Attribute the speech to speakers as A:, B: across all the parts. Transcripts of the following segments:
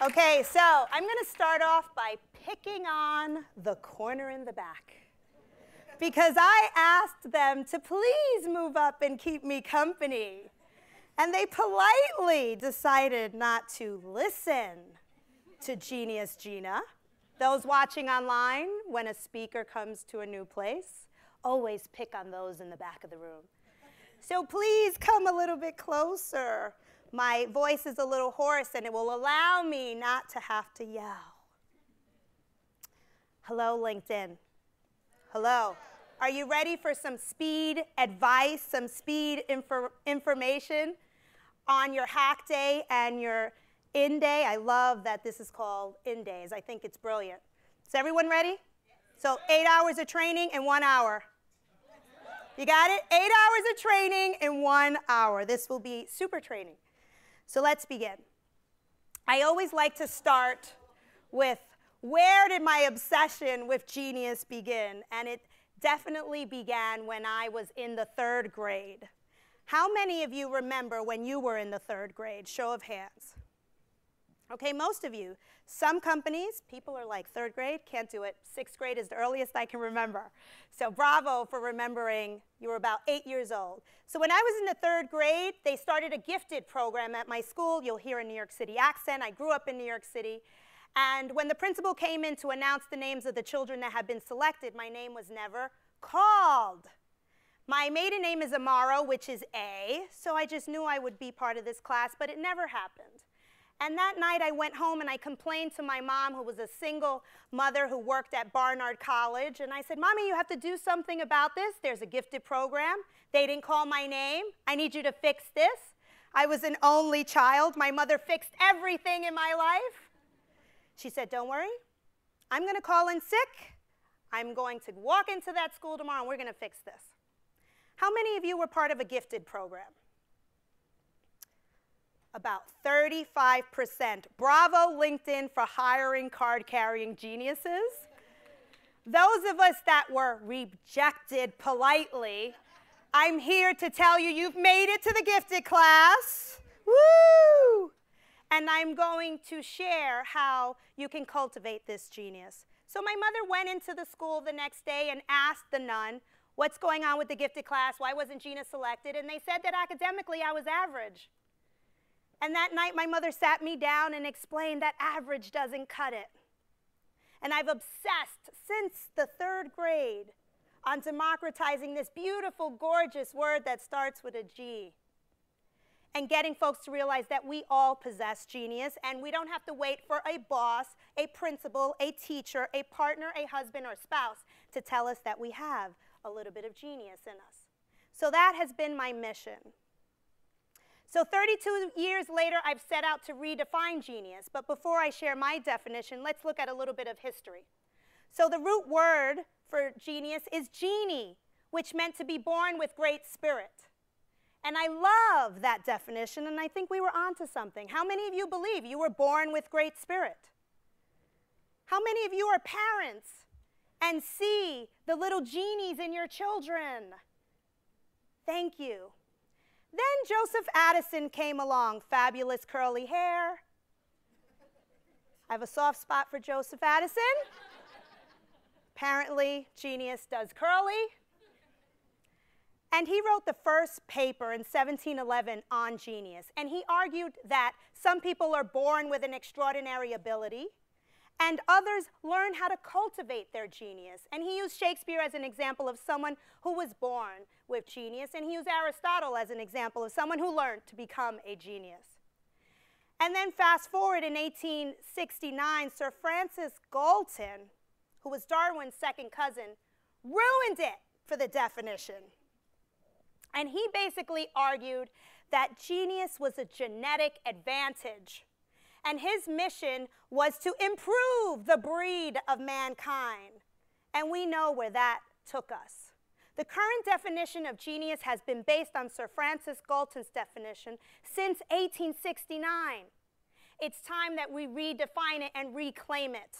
A: Okay, so I'm going to start off by picking on the corner in the back, because I asked them to please move up and keep me company. And they politely decided not to listen to Genius Gina. Those watching online, when a speaker comes to a new place, always pick on those in the back of the room. So please come a little bit closer. My voice is a little hoarse, and it will allow me not to have to yell. Hello, LinkedIn. Hello. Are you ready for some speed advice, some speed information on your hack day and your in day? I love that this is called in days. I think it's brilliant. Is everyone ready? So 8 hours of training in 1 hour. You got it? 8 hours of training in 1 hour. This will be super training. So let's begin. I always like to start with, where did my obsession with Genius begin? And it definitely began when I was in the 3rd grade. How many of you remember when you were in the 3rd grade? Show of hands. Okay, most of you. Some companies, people are like 3rd grade, can't do it. 6th grade is the earliest I can remember. So bravo for remembering you were about 8 years old. So when I was in the 3rd grade, they started a gifted program at my school. You'll hear a New York City accent. I grew up in New York City. And when the principal came in to announce the names of the children that had been selected, my name was never called. My maiden name is Amaro, which is A, so I just knew I would be part of this class, but it never happened. And that night I went home and I complained to my mom, who was a single mother who worked at Barnard College, and I said, Mommy, you have to do something about this. There's a gifted program. They didn't call my name. I need you to fix this. I was an only child. My mother fixed everything in my life. She said, don't worry. I'm going to call in sick. I'm going to walk into that school tomorrow, and we're going to fix this. How many of you were part of a gifted program? About 35%. Bravo, LinkedIn, for hiring card-carrying geniuses. Those of us that were rejected politely, I'm here to tell you, you've made it to the gifted class. Woo! And I'm going to share how you can cultivate this genius. So my mother went into the school the next day and asked the nun, what's going on with the gifted class? Why wasn't Gina selected? And they said that academically I was average. And that night my mother sat me down and explained that average doesn't cut it. And I've obsessed since the 3rd grade on democratizing this beautiful, gorgeous word that starts with a G. And getting folks to realize that we all possess genius, and we don't have to wait for a boss, a principal, a teacher, a partner, a husband, or spouse to tell us that we have a little bit of genius in us. So that has been my mission. So 32 years later, I've set out to redefine genius. But before I share my definition, let's look at a little bit of history. So the root word for genius is genie, which meant to be born with great spirit. And I love that definition, and I think we were onto something. How many of you believe you were born with great spirit? How many of you are parents and see the little genies in your children? Thank you. Then Joseph Addison came along, fabulous curly hair. I have a soft spot for Joseph Addison. Apparently, genius does curly. And he wrote the first paper in 1711 on genius. And he argued that some people are born with an extraordinary ability, and others learn how to cultivate their genius. And he used Shakespeare as an example of someone who was born with genius, and he used Aristotle as an example of someone who learned to become a genius. And then fast forward in 1869, Sir Francis Galton, who was Darwin's second cousin, ruined it for the definition. And he basically argued that genius was a genetic advantage. And his mission was to improve the breed of mankind. And we know where that took us. The current definition of genius has been based on Sir Francis Galton's definition since 1869. It's time that we redefine it and reclaim it.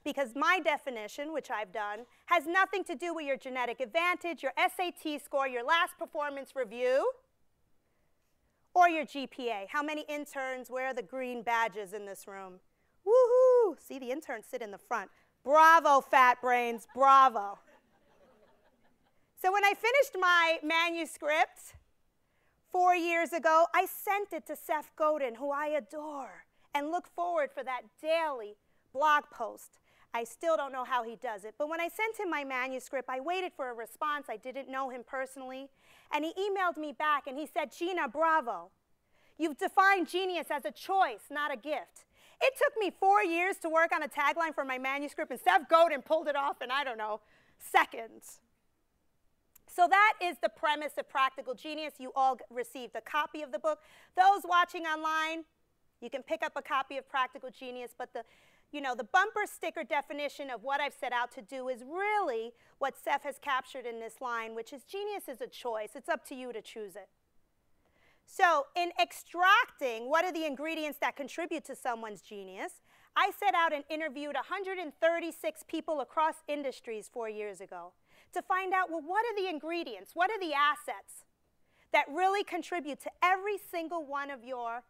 A: Because my definition, which I've done, has nothing to do with your genetic advantage, your SAT score, your last performance review, or your GPA. How many interns wear the green badges in this room? see, the interns sit in the front. Bravo, fat brains, bravo. So when I finished my manuscript 4 years ago, I sent it to Seth Godin, who I adore, and look forward for that daily blog post. I still don't know how he does it, but when I sent him my manuscript, I waited for a response. I didn't know him personally, and he emailed me back, and he said, Gina, bravo. You've defined genius as a choice, not a gift. It took me 4 years to work on a tagline for my manuscript, and Seth Godin pulled it off in, I don't know, seconds. So that is the premise of Practical Genius. You all received a copy of the book. Those watching online, you can pick up a copy of Practical Genius, but the bumper sticker definition of what I've set out to do is really what Seth has captured in this line, which is genius is a choice. It's up to you to choose it. So in extracting what are the ingredients that contribute to someone's genius, I set out and interviewed 136 people across industries 4 years ago to find out, well, what are the ingredients? What are the assets that really contribute to every single one of your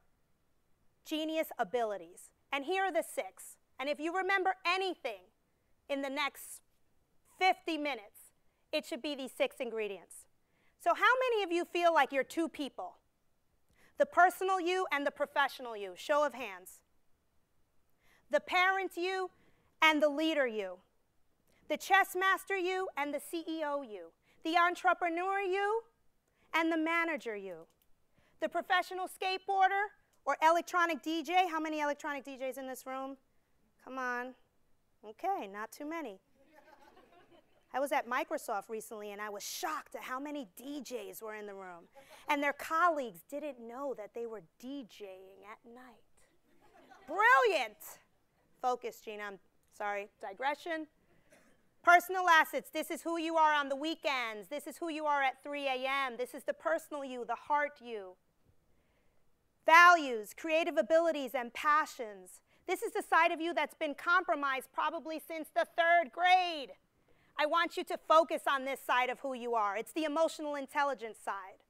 A: genius abilities? And here are the 6. And if you remember anything in the next 50 minutes, it should be these 6 ingredients. So how many of you feel like you're 2 people? The personal you and the professional you. Show of hands. The parent you and the leader you. The chess master you and the CEO you. The entrepreneur you and the manager you. The professional skateboarder or electronic DJ. How many electronic DJs in this room? Come on. Okay, not too many. I was at Microsoft recently, and I was shocked at how many DJs were in the room. And their colleagues didn't know that they were DJing at night. Brilliant. Focus, Gina. I'm sorry. Digression. Personal assets. This is who you are on the weekends. This is who you are at 3 a.m. This is the personal you, the heart you. Values, creative abilities, and passions. This is the side of you that's been compromised probably since the 3rd grade. I want you to focus on this side of who you are. It's the emotional intelligence side.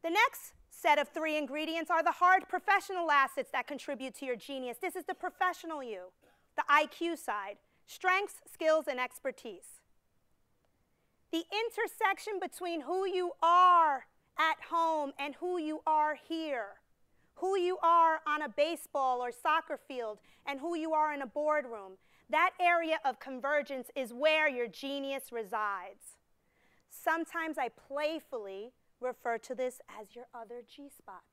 A: The next set of 3 ingredients are the hard professional assets that contribute to your genius. This is the professional you, the IQ side, strengths, skills, and expertise. The intersection between who you are at home and who you are here, who you are on a baseball or soccer field and who you are in a boardroom. That area of convergence is where your genius resides. Sometimes I playfully refer to this as your other G-spot.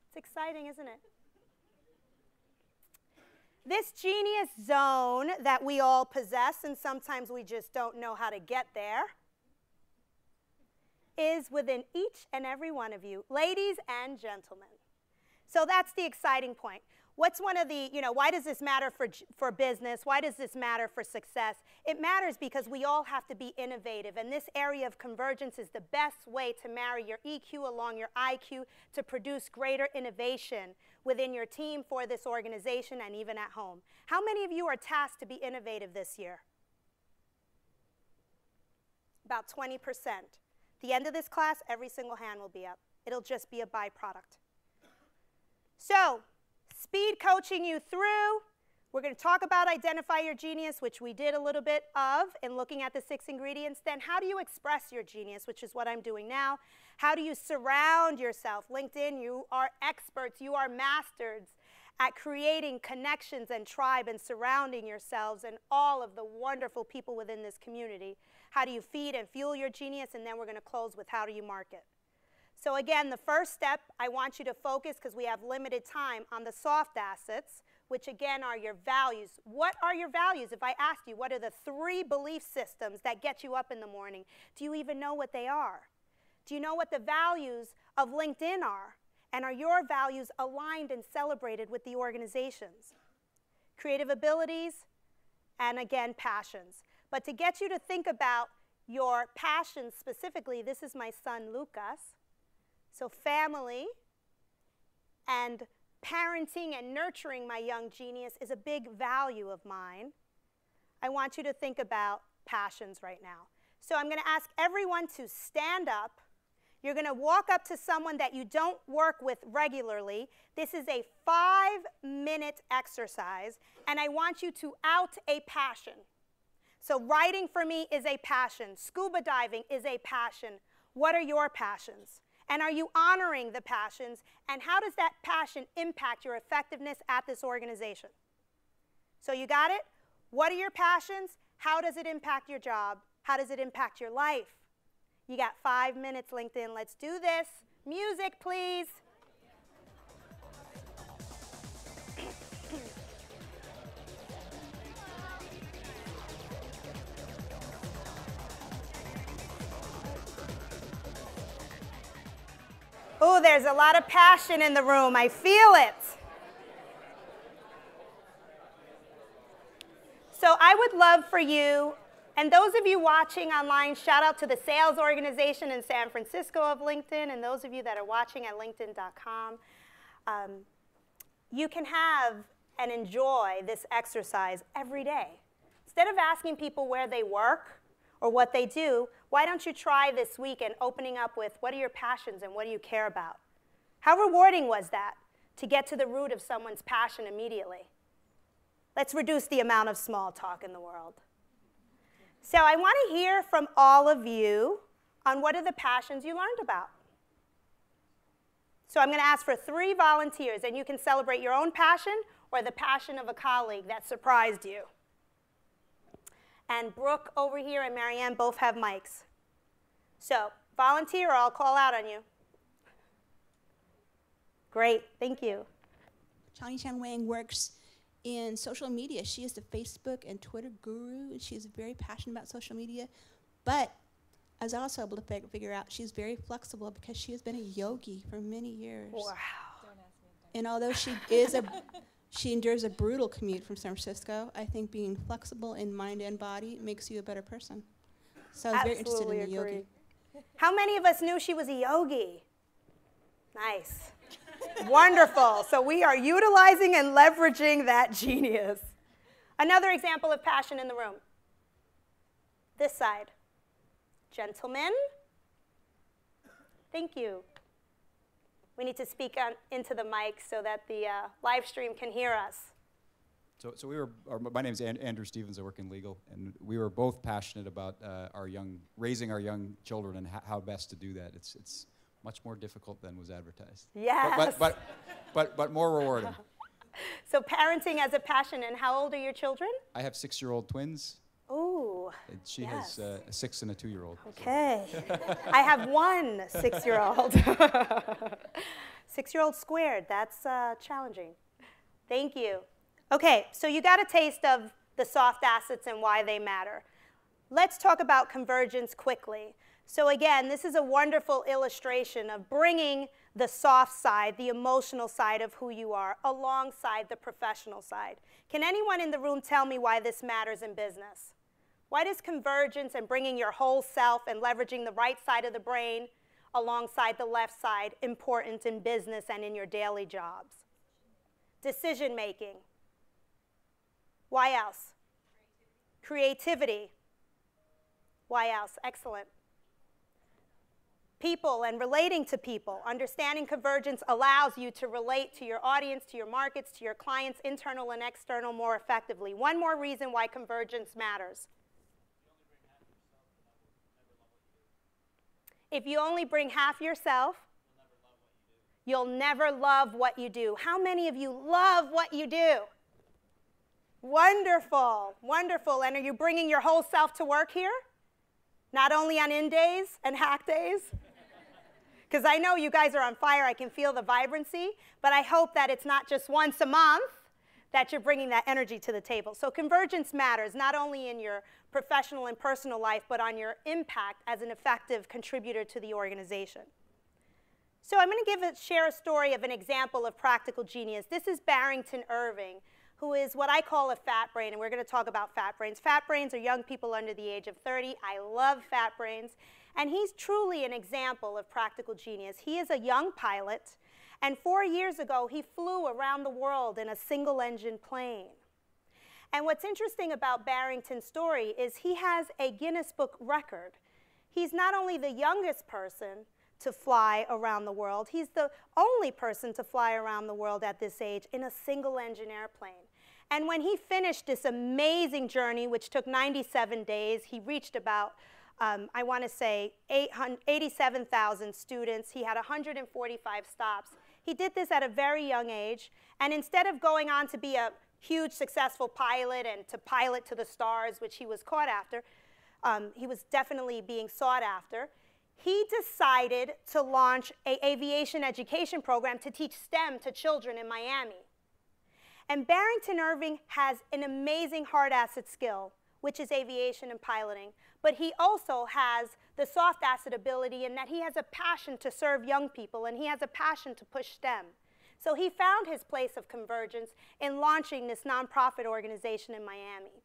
A: It's exciting, isn't it? This genius zone that we all possess, and sometimes we just don't know how to get there, is within each and every one of you, ladies and gentlemen. So that's the exciting point. What's one of the, why does this matter for business? Why does this matter for success? It matters because we all have to be innovative, and this area of convergence is the best way to marry your EQ along your IQ to produce greater innovation within your team, for this organization, and even at home. How many of you are tasked to be innovative this year? About 20%. The end of this class, every single hand will be up. It'll just be a byproduct. So, speed coaching you through. We're going to talk about identify your genius, which we did a little bit of in looking at the 6 ingredients. Then how do you express your genius, which is what I'm doing now. How do you surround yourself? LinkedIn, you are experts, you are masters at creating connections and tribe and surrounding yourselves and all of the wonderful people within this community. How do you feed and fuel your genius? And then we're going to close with how do you market. So again, the first step, I want you to focus, because we have limited time, on the soft assets, which again are your values. What are your values? If I asked you, what are the 3 belief systems that get you up in the morning? Do you even know what they are? Do you know what the values of LinkedIn are? And are your values aligned and celebrated with the organization's? Creative abilities, and again, passions. But to get you to think about your passions specifically, this is my son, Lucas. So family and parenting and nurturing my young genius is a big value of mine. I want you to think about passions right now. So I'm going to ask everyone to stand up, You're going to walk up to someone that you don't work with regularly. This is a 5-minute exercise, and I want you to out a passion. So writing for me is a passion. Scuba diving is a passion. What are your passions? And are you honoring the passions? And how does that passion impact your effectiveness at this organization? So you got it? What are your passions? How does it impact your job? How does it impact your life? You got 5 minutes, LinkedIn. Let's do this. Music, please. Oh, there's a lot of passion in the room. I feel it. So I would love for you, and those of you watching online, shout out to the sales organization in San Francisco of LinkedIn, and those of you that are watching at linkedin.com. You can have and enjoy this exercise every day. Instead of asking people where they work or what they do, why don't you try this week and opening up with what are your passions and what do you care about? How rewarding was that to get to the root of someone's passion immediately? Let's reduce the amount of small talk in the world. So I want to hear from all of you on what are the passions you learned about. So I'm going to ask for 3 volunteers, and you can celebrate your own passion or the passion of a colleague that surprised you. And Brooke over here and Marianne both have mics. So volunteer or I'll call out on you. Great, thank you.
B: Chani Chan Wang works in social media. She is the Facebook and Twitter guru, and she is very passionate about social media. But I was also able to figure out she's very flexible because she has been a yogi for many years.
A: Wow.
B: And although she endures a brutal commute from San Francisco, I think being flexible in mind and body makes you a better person. So I was very interested in the yogi.
A: How many of us knew she was a yogi? Nice. Wonderful. So we are utilizing and leveraging that genius. Another example of passion in the room. This side. Gentlemen. Thank you. We need to speak into the mic so that the live stream can hear us.
C: So my name is Andrew Stevens. I work in legal, and we were both passionate about raising our young children and how best to do that. It's much more difficult than was advertised.
A: Yes.
C: But more rewarding.
A: So parenting as a passion, and how old are your children?
C: I have 6-year-old twins.
A: Ooh.
C: And she
A: yes.
C: has a 6 and a 2-year-old.
A: Okay. I have 1 6-year-old. 6-year-old squared. That's challenging. Thank you. Okay, so you got a taste of the soft assets and why they matter. Let's talk about convergence quickly. So again, this is a wonderful illustration of bringing the soft side, the emotional side of who you are, alongside the professional side. Can anyone in the room tell me why this matters in business? Why does convergence and bringing your whole self and leveraging the right side of the brain alongside the left side important in business and in your daily jobs? Decision making. Why else? Creativity. Why else? Excellent. People and relating to people. Understanding convergence allows you to relate to your audience, to your markets, to your clients, internal and external, more effectively. One more reason why convergence matters. If you only bring half yourself, you'll never love what you do. How many of you love what you do? Wonderful, wonderful. And are you bringing your whole self to work here? Not only on in days and hack days? Because I know you guys are on fire. I can feel the vibrancy. But I hope that it's not just once a month that you're bringing that energy to the table. So convergence matters, not only in your professional and personal life, but on your impact as an effective contributor to the organization. So I'm going to share a story of an example of practical genius. This is Barrington Irving, who is what I call a fat brain, and we're going to talk about fat brains. Fat brains are young people under the age of 30. I love fat brains. And he's truly an example of practical genius. He is a young pilot, and 4 years ago, he flew around the world in a single-engine plane. And what's interesting about Barrington's story is he has a Guinness Book record. He's not only the youngest person, to fly around the world. He's the only person to fly around the world at this age in a single-engine airplane. And when he finished this amazing journey, which took 97 days, he reached about, I want to say, 87,000 students. He had 145 stops. He did this at a very young age. And instead of going on to be a huge, successful pilot and to pilot to the stars, which he was caught after, he was definitely being sought after, he decided to launch an aviation education program to teach STEM to children in Miami. And Barrington Irving has an amazing hard asset skill, which is aviation and piloting, but he also has the soft asset ability in that he has a passion to serve young people and he has a passion to push STEM. So he found his place of convergence in launching this nonprofit organization in Miami.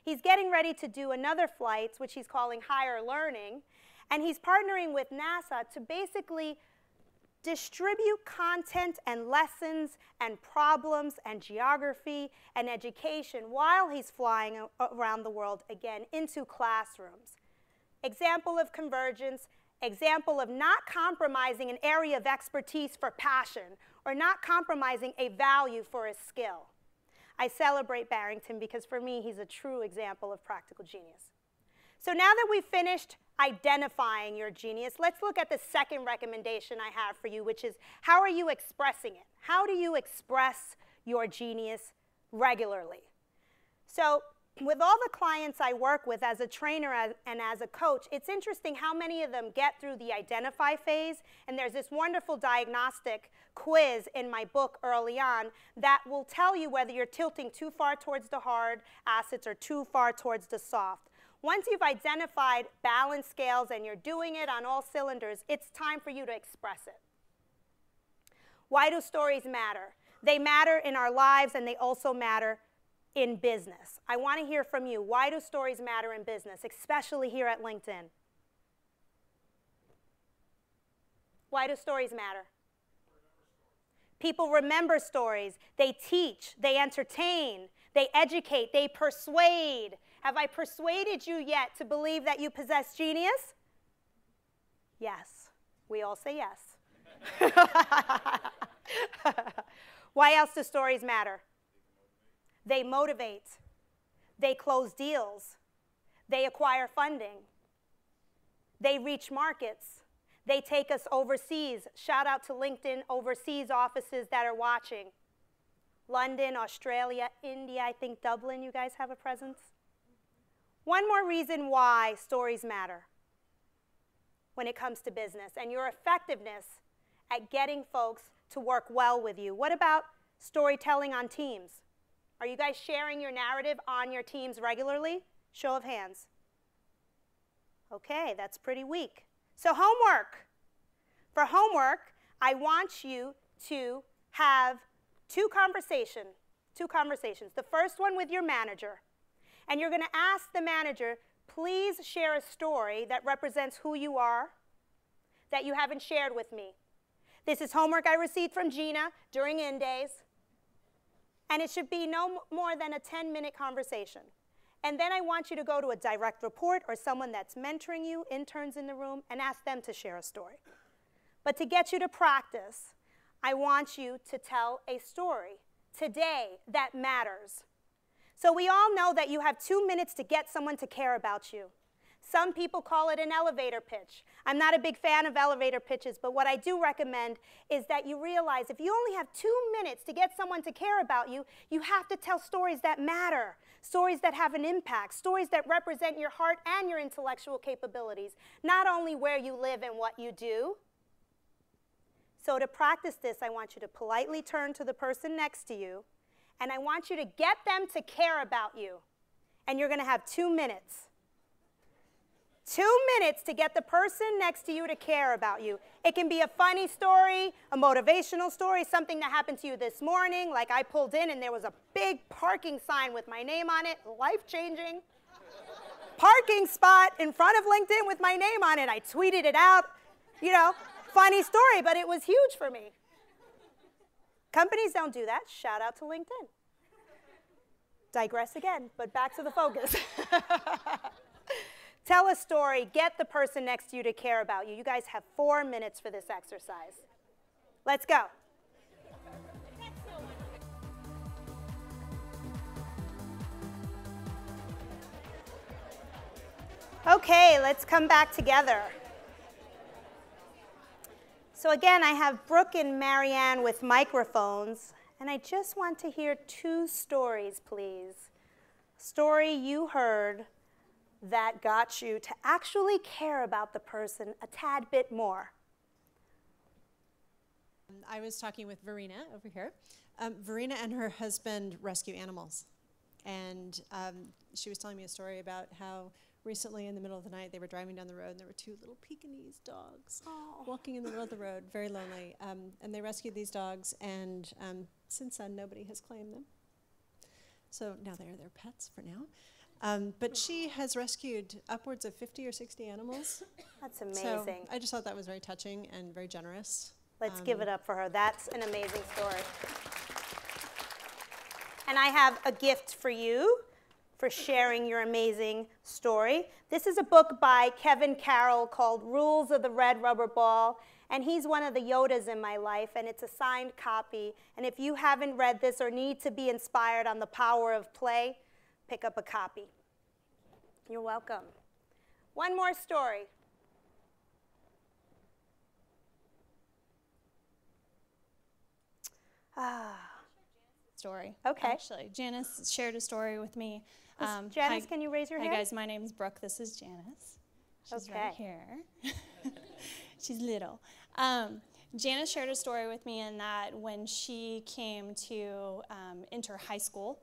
A: He's getting ready to do another flight, which he's calling Higher Learning, and he's partnering with NASA to basically distribute content and lessons and problems and geography and education while he's flying around the world again into classrooms. Example of convergence, example of not compromising an area of expertise for passion or not compromising a value for a skill. I celebrate Barrington because for me he's a true example of practical genius. So now that we've finished identifying your genius, let's look at the second recommendation I have for you, which is how are you expressing it? How do you express your genius regularly? So with all the clients I work with as a trainer and as a coach, it's interesting how many of them get through the identify phase, and there's this wonderful diagnostic quiz in my book early on that will tell you whether you're tilting too far towards the hard assets or too far towards the soft. Once you've identified balance scales and you're doing it on all cylinders, it's time for you to express it. Why do stories matter? They matter in our lives and they also matter in business. I want to hear from you. Why do stories matter in business, especially here at LinkedIn? Why do stories matter? People remember stories. They teach, they entertain, they educate, they persuade. Have I persuaded you yet to believe that you possess genius? Yes. We all say yes. Why else do stories matter? They motivate. They close deals. They acquire funding. They reach markets. They take us overseas. Shout out to LinkedIn overseas offices that are watching. London, Australia, India, I think Dublin, you guys have a presence? One more reason why stories matter when it comes to business and your effectiveness at getting folks to work well with you. What about storytelling on teams? Are you guys sharing your narrative on your teams regularly? Show of hands. Okay, that's pretty weak. So homework. For homework, I want you to have two conversations. The first one with your manager. And you're going to ask the manager, please share a story that represents who you are that you haven't shared with me. This is homework I received from Gina during In Days. And it should be no more than a 10-minute conversation. And then I want you to go to a direct report or someone that's mentoring you, interns in the room, and ask them to share a story. But to get you to practice, I want you to tell a story today that matters. So we all know that you have 2 minutes to get someone to care about you. Some people call it an elevator pitch. I'm not a big fan of elevator pitches, but what I do recommend is that you realize if you only have 2 minutes to get someone to care about you, you have to tell stories that matter, stories that have an impact, stories that represent your heart and your intellectual capabilities, not only where you live and what you do. So to practice this, I want you to politely turn to the person next to you, and I want you to get them to care about you. And you're going to have 2 minutes. 2 minutes to get the person next to you to care about you. It can be a funny story, a motivational story, something that happened to you this morning, like I pulled in and there was a big parking sign with my name on it, life-changing. Parking spot in front of LinkedIn with my name on it. I tweeted it out, you know, funny story, but it was huge for me. Companies don't do that. Shout out to LinkedIn. Digress again, but back to the focus. Tell a story. Get the person next to you to care about you. You guys have 4 minutes for this exercise. Let's go. Okay, let's come back together. So again, I have Brooke and Marianne with microphones, and I just want to hear 2 stories, please. Story you heard that got you to actually care about the person a tad bit more.
D: I was talking with Verena over here. Verena and her husband rescue animals. And she was telling me a story about how recently in the middle of the night they were driving down the road and there were 2 little Pekingese dogs walking in the middle of the road, very lonely. And they rescued these dogs, and since then nobody has claimed them. So now they're their pets for now. But she has rescued upwards of 50 or 60 animals.
A: That's amazing.
D: So I just thought that was very touching and very generous.
A: Let's give it up for her. That's an amazing story. And I have a gift for you for sharing your amazing story. This is a book by Kevin Carroll called Rules of the Red Rubber Ball. And he's one of the Yodas in my life, and it's a signed copy. And if you haven't read this or need to be inspired on the power of play, pick up a copy. You're welcome. One more story.
E: Story.
A: Okay.
E: Actually, Janice shared a story with me.
A: Janice, can you raise your hand?
E: Hi guys, my name is Brooke. This is Janice. She's right here. She's little. Janice shared a story with me in that when she came to enter high school,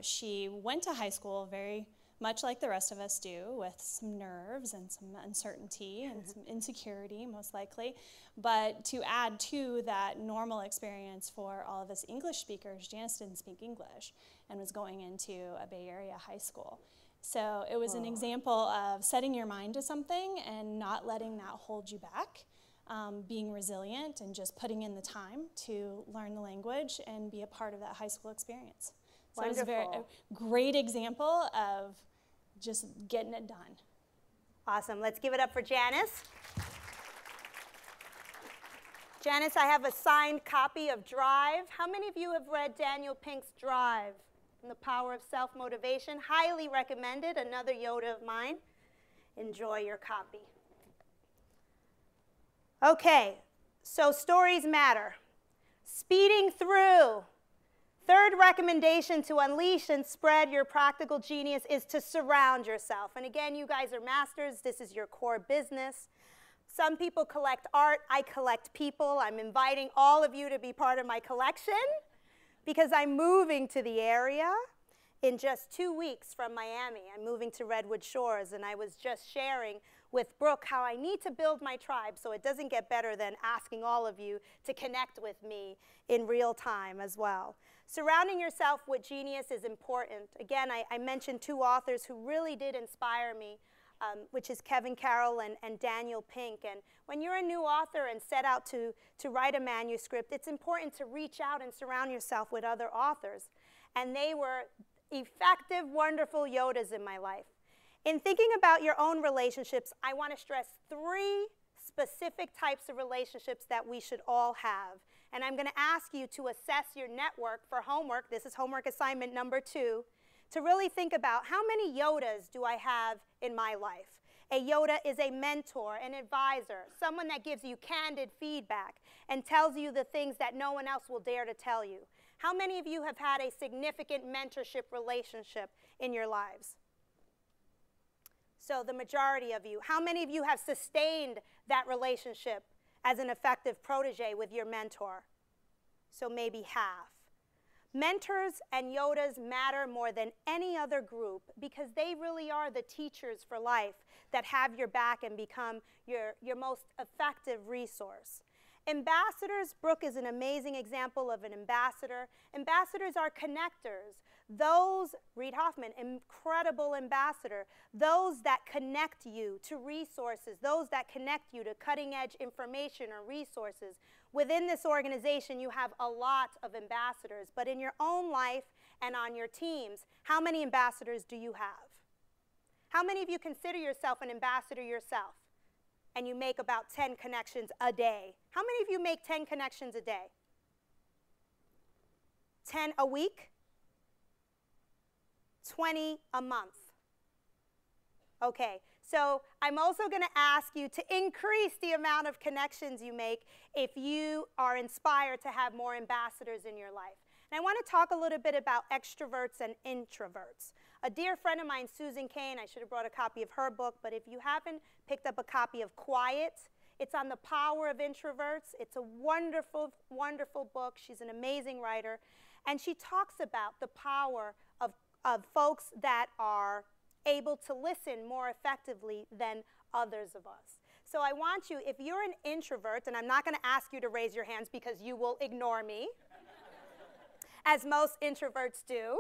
E: she went to high school very much like the rest of us do, with some nerves and some uncertainty and some insecurity, most likely. But to add to that normal experience for all of us English speakers, Janice didn't speak English and was going into a Bay Area high school. So it was an example of setting your mind to something and not letting that hold you back, being resilient and just putting in the time to learn the language and be a part of that high school experience. So it was a great example of just getting it done.
A: Awesome. Let's give it up for Janice. Janice, I have a signed copy of Drive. How many of you have read Daniel Pink's Drive and the Power of Self-Motivation? Highly recommended. Another Yoda of mine. Enjoy your copy. Okay, so stories matter. Speeding through. Third recommendation to unleash and spread your practical genius is to surround yourself. And again, you guys are masters. This is your core business. Some people collect art. I collect people. I'm inviting all of you to be part of my collection because I'm moving to the area in just 2 weeks from Miami. I'm moving to Redwood Shores, and I was just sharing with Brooke how I need to build my tribe, so it doesn't get better than asking all of you to connect with me in real time as well. Surrounding yourself with genius is important. Again, I mentioned 2 authors who really did inspire me, which is Kevin Carroll and Daniel Pink. And when you're a new author and set out to write a manuscript, it's important to reach out and surround yourself with other authors. And they were effective, wonderful Yodas in my life. In thinking about your own relationships, I want to stress 3 specific types of relationships that we should all have. And I'm going to ask you to assess your network for homework. This is homework assignment number 2, to really think about how many Yodas do I have in my life. A Yoda is a mentor, an advisor, someone that gives you candid feedback and tells you the things that no one else will dare to tell you. How many of you have had a significant mentorship relationship in your lives? So the majority of you. How many of you have sustained that relationship as an effective protege with your mentor? So maybe half. Mentors and Yodas matter more than any other group because they really are the teachers for life that have your back and become your most effective resource. Ambassadors, Brooke is an amazing example of an ambassador. Ambassadors are connectors. Those, Reid Hoffman, incredible ambassador, those that connect you to resources, those that connect you to cutting-edge information or resources. Within this organization, you have a lot of ambassadors, but in your own life and on your teams, how many ambassadors do you have? How many of you consider yourself an ambassador yourself? And you make about 10 connections a day. How many of you make 10 connections a day? 10 a week? 20 a month. Okay, so I'm also going to ask you to increase the amount of connections you make if you are inspired to have more ambassadors in your life. And I want to talk a little bit about extroverts and introverts. A dear friend of mine, Susan Cain, I should have brought a copy of her book, but if you haven't picked up a copy of Quiet, it's on the power of introverts. It's a wonderful, wonderful book. She's an amazing writer. And she talks about the power of folks that are able to listen more effectively than others of us. So I want you, if you're an introvert, and I'm not going to ask you to raise your hands because you will ignore me, as most introverts do.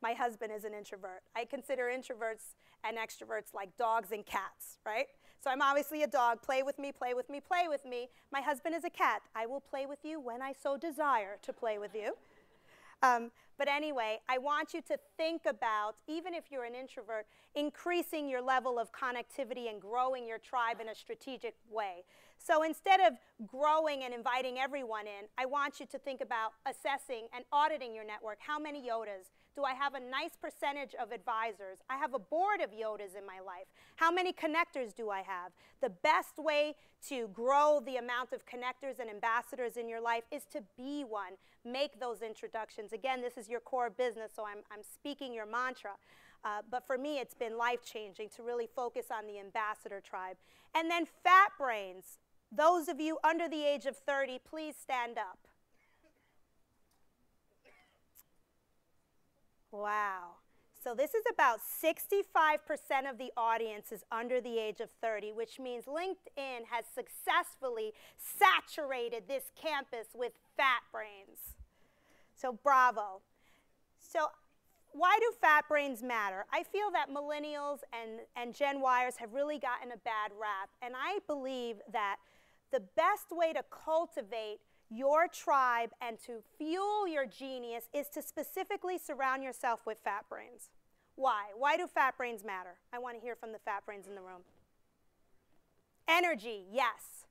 A: My husband is an introvert. I consider introverts and extroverts like dogs and cats, right? So I'm obviously a dog. Play with me, play with me, play with me. My husband is a cat. I will play with you when I so desire to play with you. But anyway, I want you to think about, even if you're an introvert, increasing your level of connectivity and growing your tribe in a strategic way. So instead of growing and inviting everyone in, I want you to think about assessing and auditing your network. How many Yodas? Do I have a nice percentage of advisors? I have a board of Yodas in my life. How many connectors do I have? The best way to grow the amount of connectors and ambassadors in your life is to be one. Make those introductions. Again, this is your core business, so I'm speaking your mantra. But for me, it's been life-changing to really focus on the ambassador tribe. And then fat brains. Those of you under the age of 30, please stand up. Wow. So this is about 65% of the audience is under the age of 30, which means LinkedIn has successfully saturated this campus with fat brains. So bravo. So why do fat brains matter? I feel that millennials and Gen Yers have really gotten a bad rap, and I believe that the best way to cultivate your tribe and to fuel your genius is to specifically surround yourself with fat brains. Why? Why do fat brains matter? I want to hear from the fat brains in the room. Energy, yes.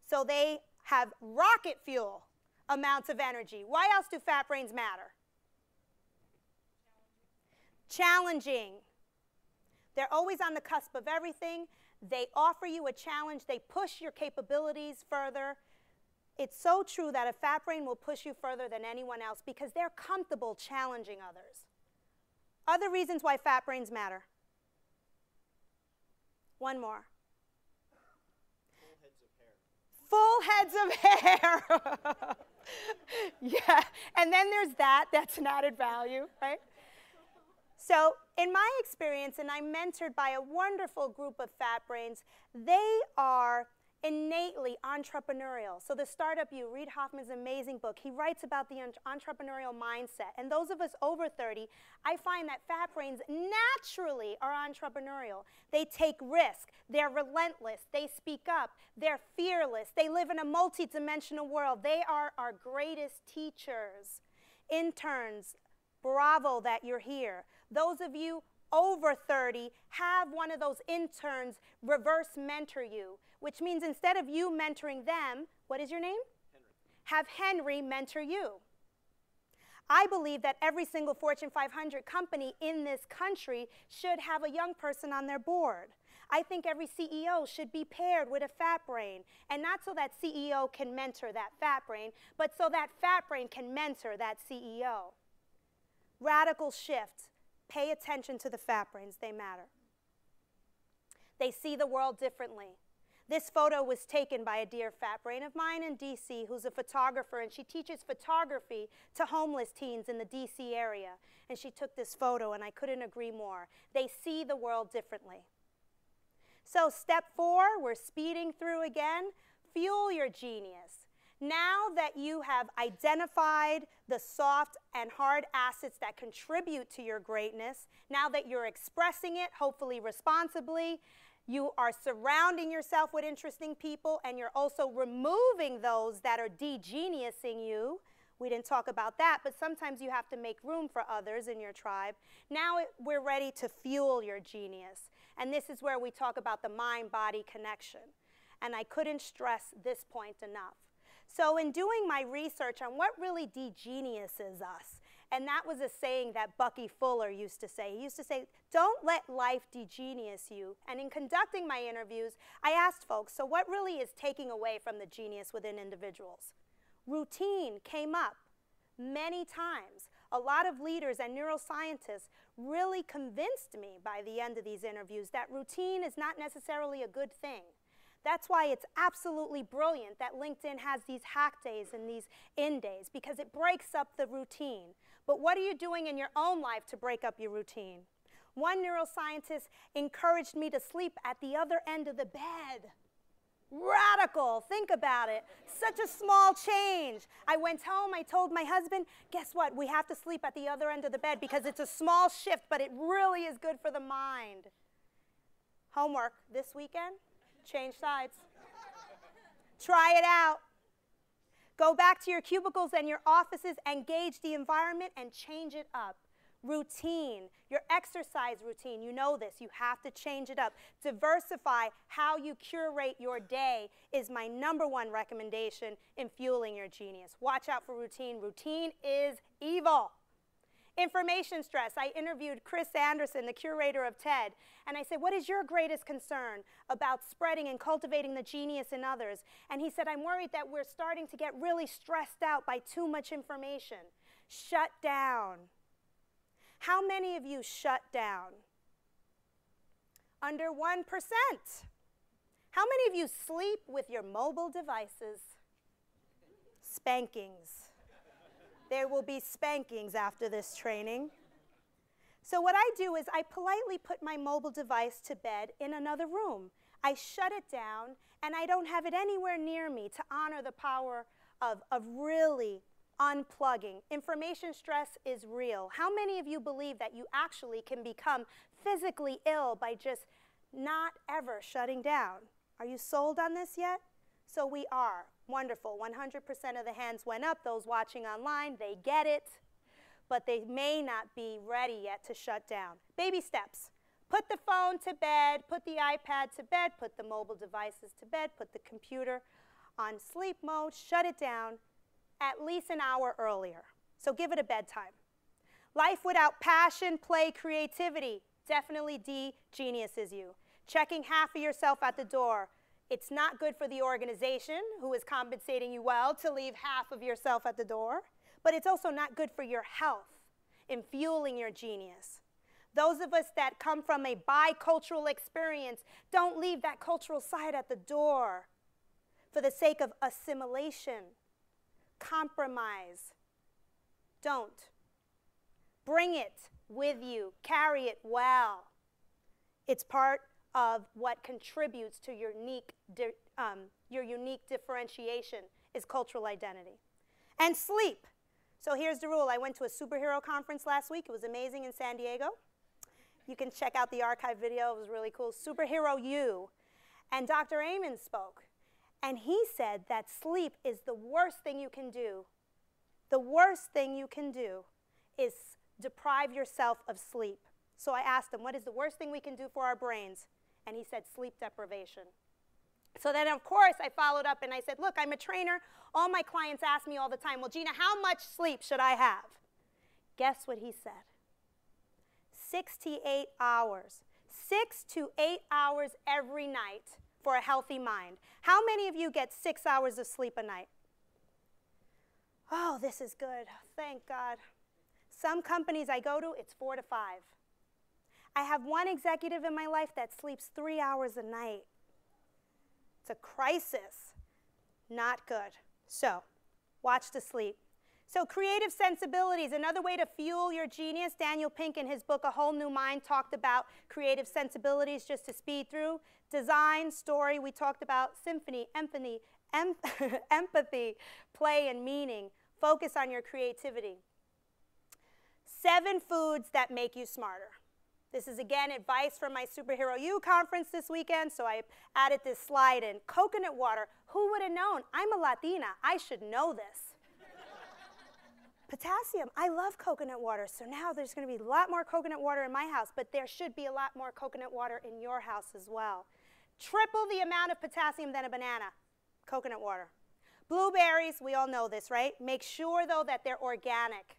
A: So they have rocket fuel amounts of energy. Why else do fat brains matter? Challenging. They're always on the cusp of everything. They offer you a challenge. They push your capabilities further. It's so true that a fat brain will push you further than anyone else because they're comfortable challenging others. Other reasons why fat brains matter. One more. Full heads of hair. Full heads of hair. Yeah, and then there's that's an added value, right? So in my experience, and I'm mentored by a wonderful group of fat brains, they are innately entrepreneurial. So the Startup You, read Hoffman's amazing book. He writes about the entrepreneurial mindset. And those of us over 30, I find that fat brains naturally are entrepreneurial. They take risk. They're relentless. They speak up. They're fearless. They live in a multi-dimensional world. They are our greatest teachers. Interns, bravo that you're here. Those of you over 30, have one of those interns reverse mentor you, which means instead of you mentoring them, what is your name? Henry. Have Henry mentor you. I believe that every single Fortune 500 company in this country should have a young person on their board. I think every CEO should be paired with a fat brain, and not so that CEO can mentor that fat brain, but so that fat brain can mentor that CEO. Radical shift. Pay attention to the fat brains. They matter. They see the world differently. This photo was taken by a dear fat brain of mine in D.C. who's a photographer, and she teaches photography to homeless teens in the D.C. area. And she took this photo, and I couldn't agree more. They see the world differently. So step 4, we're speeding through again. Fuel your genius. Now that you have identified the soft and hard assets that contribute to your greatness, now that you're expressing it, hopefully responsibly, you are surrounding yourself with interesting people, and you're also removing those that are degeniusing you. We didn't talk about that, but sometimes you have to make room for others in your tribe. Now we're ready to fuel your genius. And this is where we talk about the mind-body connection. And I couldn't stress this point enough. So in doing my research on what really degeniuses us, and that was a saying that Bucky Fuller used to say. He used to say, don't let life degenius you. And in conducting my interviews, I asked folks, so what really is taking away from the genius within individuals? Routine came up many times. A lot of leaders and neuroscientists really convinced me by the end of these interviews that routine is not necessarily a good thing. That's why it's absolutely brilliant that LinkedIn has these hack days and these in days, because it breaks up the routine. But what are you doing in your own life to break up your routine? One neuroscientist encouraged me to sleep at the other end of the bed. Radical, think about it. Such a small change. I went home, I told my husband, guess what? We have to sleep at the other end of the bed because it's a small shift, but it really is good for the mind. Homework this weekend, change sides. Try it out. Go back to your cubicles and your offices and gauge the environment and change it up. Routine, your exercise routine, you know this, you have to change it up. Diversify how you curate your day is my #1 recommendation in fueling your genius. Watch out for routine. Routine is evil. Information stress. I interviewed Chris Anderson, the curator of TED, and I said, what is your greatest concern about spreading and cultivating the genius in others? And he said, I'm worried that we're starting to get really stressed out by too much information. Shut down. How many of you shut down? Under 1%. How many of you sleep with your mobile devices? Spankings. There will be spankings after this training. So what I do is I politely put my mobile device to bed in another room. I shut it down, and I don't have it anywhere near me to honor the power of really unplugging. Information stress is real. How many of you believe that you actually can become physically ill by just not ever shutting down? Are you sold on this yet? So we are. Wonderful. 100% of the hands went up. Those watching online, they get it, but they may not be ready yet to shut down. Baby steps. Put the phone to bed, put the iPad to bed, put the mobile devices to bed, put the computer on sleep mode, shut it down at least an hour earlier. So give it a bedtime. Life without passion, play, creativity definitely degeniuses you. Checking half of yourself at the door. It's not good for the organization, who is compensating you well, to leave half of yourself at the door, but it's also not good for your health in fueling your genius. Those of us that come from a bicultural experience, don't leave that cultural side at the door for the sake of assimilation, compromise. Don't. Bring it with you. Carry it well. It's part of what contributes to your unique differentiation is cultural identity. And sleep. So here's the rule. I went to a superhero conference last week. It was amazing in San Diego. You can check out the archive video. It was really cool. Superhero U. And Dr. Amen spoke. And he said that sleep is the worst thing you can do. The worst thing you can do is deprive yourself of sleep. So I asked him, what is the worst thing we can do for our brains? And he said, sleep deprivation. So then, of course, I followed up and I said, look, I'm a trainer. All my clients ask me all the time, well, Gina, how much sleep should I have? Guess what he said? 6 to 8 hours. 6 to 8 hours every night for a healthy mind. How many of you get 6 hours of sleep a night? Oh, this is good. Thank God. Some companies I go to, it's 4 to 5. I have one executive in my life that sleeps 3 hours a night. It's a crisis. Not good. So, watch the sleep. So, creative sensibilities, another way to fuel your genius. Daniel Pink, in his book, A Whole New Mind, talked about creative sensibilities, just to speed through. Design, story, we talked about symphony, empathy, play, and meaning. Focus on your creativity. 7 foods that make you smarter. This is, again, advice from my Superhero U conference this weekend, so I added this slide in. Coconut water. Who would have known? I'm a Latina. I should know this. Potassium, I love coconut water, so now there's going to be a lot more coconut water in my house, but there should be a lot more coconut water in your house as well. Triple the amount of potassium than a banana, coconut water. Blueberries, we all know this, right? Make sure, though, that they're organic.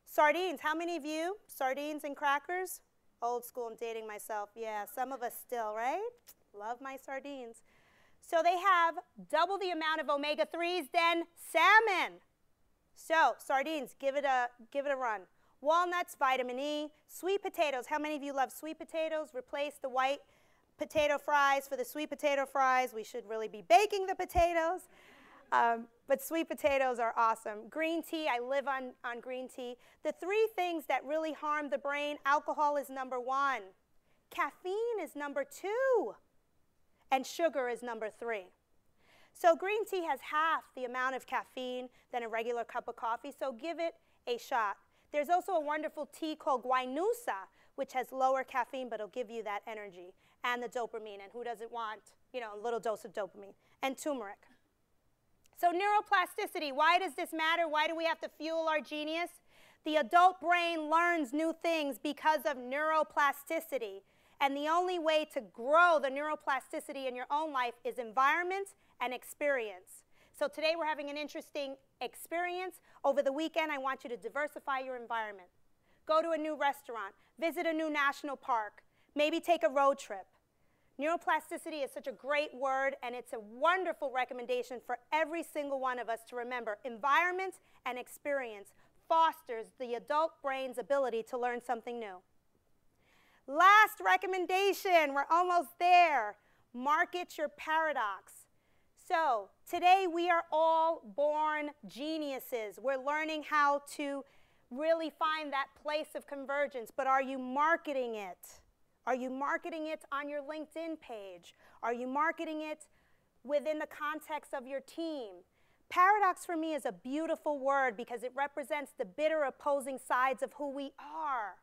A: Sardines, how many of you, sardines and crackers? Old school, I'm dating myself. Yeah, some of us still, right? Love my sardines. So they have double the amount of omega-3s than salmon. So, sardines, give it a run. Walnuts, vitamin E. Sweet potatoes, how many of you love sweet potatoes? Replace the white potato fries for the sweet potato fries. We should really be baking the potatoes. But sweet potatoes are awesome. Green tea, I live on green tea. The three things that really harm the brain, alcohol is number 1. Caffeine is number 2. And sugar is number 3. So green tea has half the amount of caffeine than a regular cup of coffee, so give it a shot. There's also a wonderful tea called guainusa, which has lower caffeine, but it'll give you that energy, and the dopamine, and who doesn't want, you know, a little dose of dopamine, and turmeric. So neuroplasticity, why does this matter? Why do we have to fuel our genius? The adult brain learns new things because of neuroplasticity, and the only way to grow the neuroplasticity in your own life is environment and experience. So today we're having an interesting experience. Over the weekend, I want you to diversify your environment. Go to a new restaurant, visit a new national park, maybe take a road trip. Neuroplasticity is such a great word, and it's a wonderful recommendation for every single one of us to remember. Environment and experience fosters the adult brain's ability to learn something new. Last recommendation, we're almost there. Market your paradox. So today we are all born geniuses. We're learning how to really find that place of convergence, but are you marketing it? Are you marketing it on your LinkedIn page? Are you marketing it within the context of your team? Paradox for me is a beautiful word because it represents the bitter opposing sides of who we are.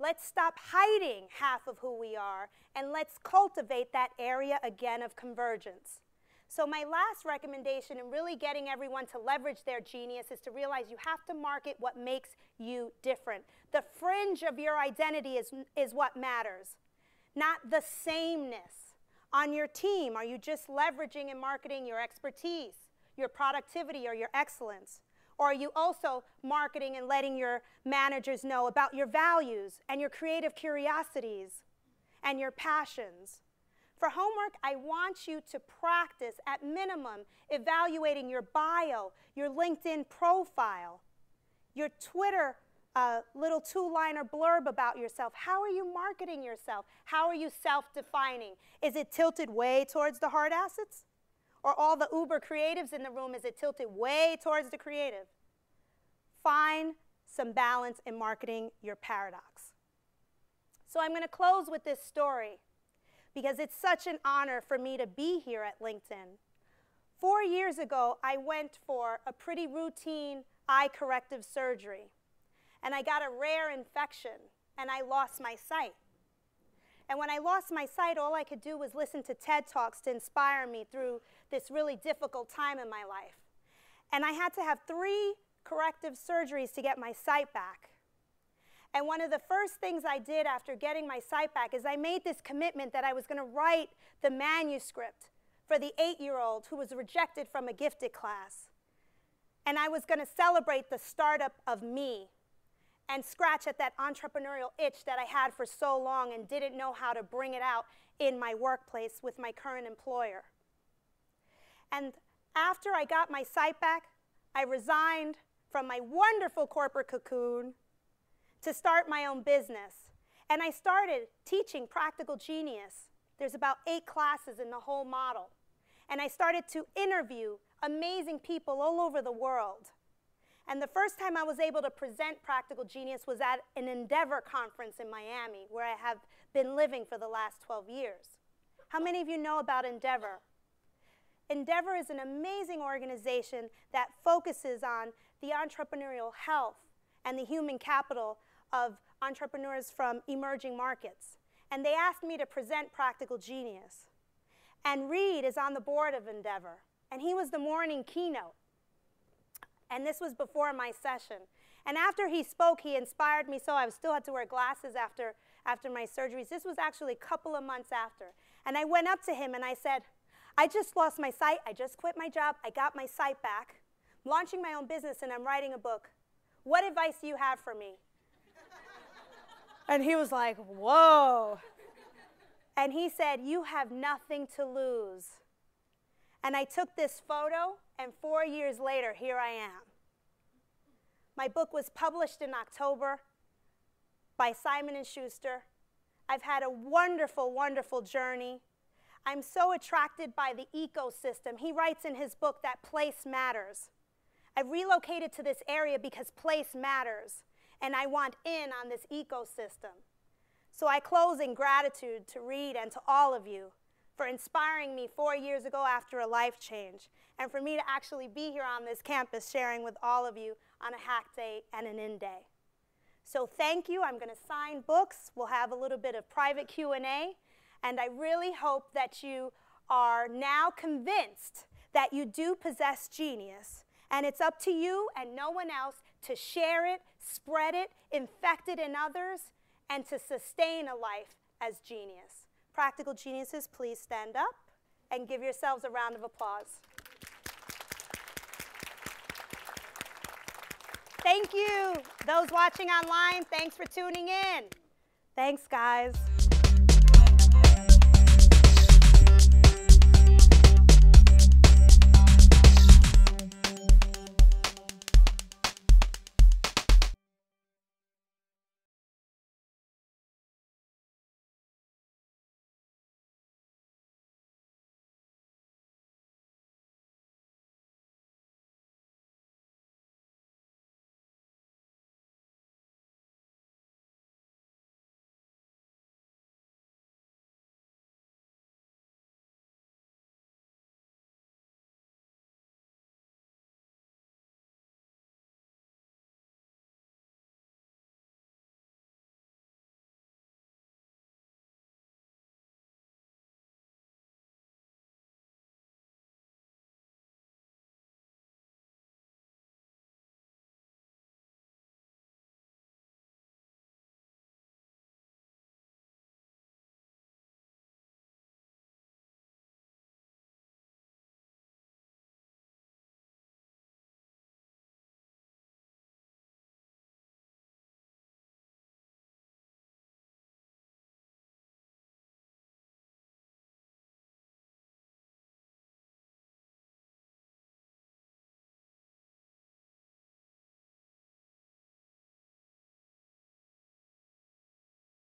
A: Let's stop hiding half of who we are, and let's cultivate that area again of convergence. So my last recommendation in really getting everyone to leverage their genius is to realize you have to market what makes you different. The fringe of your identity is what matters, not the sameness. On your team, are you just leveraging and marketing your expertise, your productivity, or your excellence? Or are you also marketing and letting your managers know about your values and your creative curiosities and your passions? For homework, I want you to practice, at minimum, evaluating your bio, your LinkedIn profile, your Twitter little 2-liner blurb about yourself. How are you marketing yourself? How are you self-defining? Is it tilted way towards the hard assets? Or all the uber creatives in the room, is it tilted way towards the creative? Find some balance in marketing your paradox. So I'm going to close with this story, because it's such an honor for me to be here at LinkedIn. 4 years ago, I went for a pretty routine eye corrective surgery, and I got a rare infection, and I lost my sight. And when I lost my sight, all I could do was listen to TED Talks to inspire me through this really difficult time in my life. And I had to have 3 corrective surgeries to get my sight back. And one of the first things I did after getting my sight back is I made this commitment that I was going to write the manuscript for the 8-year-old who was rejected from a gifted class. And I was going to celebrate the startup of me and scratch at that entrepreneurial itch that I had for so long and didn't know how to bring it out in my workplace with my current employer. And after I got my sight back, I resigned from my wonderful corporate cocoon to start my own business. And I started teaching Practical Genius. There's about 8 classes in the whole model. And I started to interview amazing people all over the world. And the first time I was able to present Practical Genius was at an Endeavor conference in Miami, where I have been living for the last 12 years. How many of you know about Endeavor? Endeavor is an amazing organization that focuses on the entrepreneurial health and the human capital of entrepreneurs from emerging markets. And they asked me to present Practical Genius. And Reed is on the board of Endeavor, and he was the morning keynote. And this was before my session. And after he spoke, he inspired me so I still had to wear glasses after my surgeries. This was actually a couple of months after. And I went up to him and I said, I just lost my sight. I just quit my job. I got my sight back. I'm launching my own business and I'm writing a book. What advice do you have for me? And he was like, whoa. And he said, you have nothing to lose. And I took this photo, and 4 years later, here I am. My book was published in October by Simon & Schuster. I've had a wonderful, wonderful journey. I'm so attracted by the ecosystem. He writes in his book that place matters. I relocated to this area because place matters, and I want in on this ecosystem. So I close in gratitude to Reed and to all of you for inspiring me 4 years ago after a life change, and for me to actually be here on this campus sharing with all of you on a hack day and an in day. So thank you. I'm going to sign books. We'll have a little bit of private Q&A, and I really hope that you are now convinced that you do possess genius, and it's up to you and no one else to share it, spread it, infect it in others, and to sustain a life as genius. Practical geniuses, please stand up and give yourselves a round of applause. Thank you. Those watching online, thanks for tuning in. Thanks, guys.